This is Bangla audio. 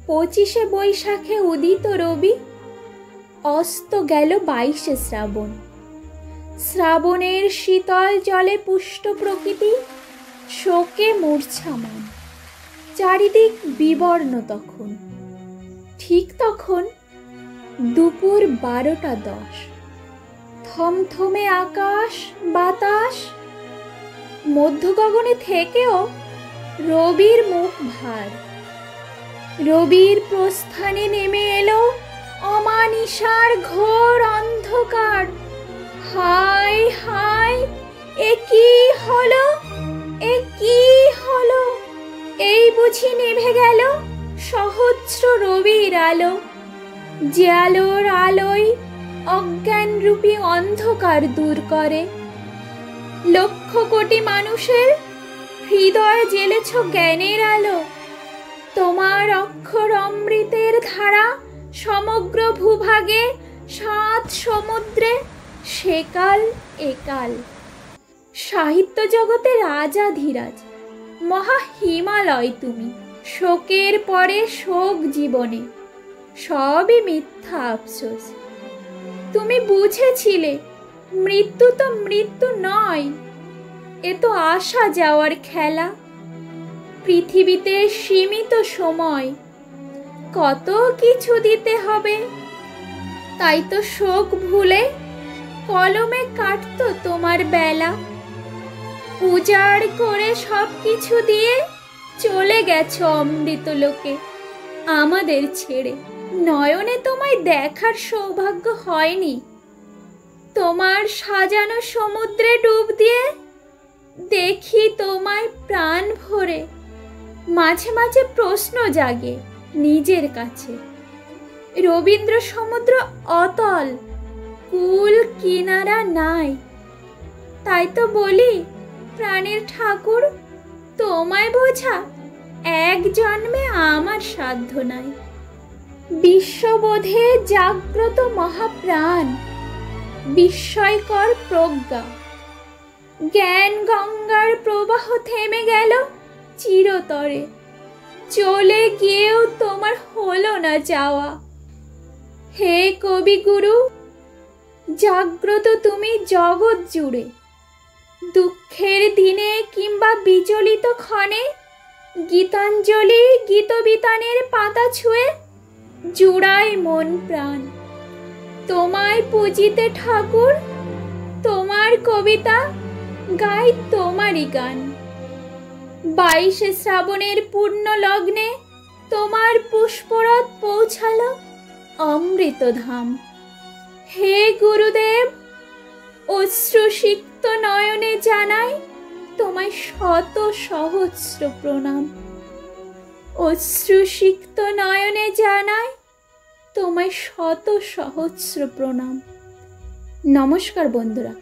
25শে বৈশাখে উদিত রবি, অস্ত গেল 22শে শ্রাবণ। শ্রাবণের শীতল জলে পুষ্ট প্রকৃতি, শোকে মূর্ছামান। চারিদিক বিবর্ণ তখন। ঠিক তখন দুপুর 12টা 10। থমথমে আকাশ বাতাস, মধ্য গগনে থেকেও রবির মুখ ভার। রবির প্রস্থানে নেমে এলো অমানিসার ঘোর অন্ধকার। হায় হায়, এ কি হলো, এ কি হলো! এই বুঝি নিভে গেল সহস্র রবির আলো, যে আলোর আলোয় অজ্ঞানরূপী অন্ধকার দূর করে। লক্ষ কোটি মানুষের হৃদয় জ্বেলেছ জ্ঞানের আলো। তোমার অক্ষর অমৃতের ধারা সমগ্র ভূভাগে 7 সমুদ্রে সেকাল একাল। সাহিত্য জগতে রাজাধিরাজ, মহা হিমালয় তুমি। শোকের পরে শোক জীবনে, সবই মিথ্যা আফসোস। তুমি বুঝেছিলে মৃত্যু তো মৃত্যু নয়, এ তো আসা যাওয়ার খেলা। পৃথিবীতে সীমিত সময়, কত কিছু দিতে হবে। তাই তো শোক ভুলে কলমে কাটতো তোমার বেলা। উজাড় করে সব কিছু দিয়ে চলে গেছো অমৃত লোকে আমাদের ছেড়ে। নয়নে তোমায় দেখার সৌভাগ্য হয়নি। তোমার সাজানো সমুদ্রে ডুব দিয়ে দেখি তোমায় প্রাণ ভরে। মাঝে মাঝে প্রশ্ন জাগে নিজের কাছে, রবীন্দ্র সমুদ্র অতল, কুল কিনারা নাই। তাই তো বলি, প্রাণের ঠাকুর, তোমায় বোঝা এক জন্মে আমার সাধ্য নাই। বিশ্ববোধে জাগ্রত মহাপ্রাণ, বিস্ময়কর প্রজ্ঞা। জ্ঞান গঙ্গার প্রবাহ থেমে গেল চিরতরে। চলে গিয়েও তোমার হলো না যাওয়া। হে কবিগুরু, জাগ্রত তুমি জগৎ জুড়ে। দুঃখের দিনে কিংবা বিচলিত ক্ষণে গীতাঞ্জলি গীতবিতানের পাতা ছুঁয়ে জুড়াই মন প্রাণ। তোমায় পুজিতে ঠাকুর, তোমার কবিতা গাই তোমারই গান। 22শে শ্রাবণের পূর্ণ লগ্নে তোমার পুষ্পরথ পৌঁছালো অমৃতধাম। হে গুরুদেব, অশ্রুসিক্ত নয়নে জানাই তোমায় শত সহস্র প্রণাম। অশ্রুসিক্ত নয়নে জানাই তোমায় শত সহস্র প্রণাম। নমস্কার বন্ধুরা।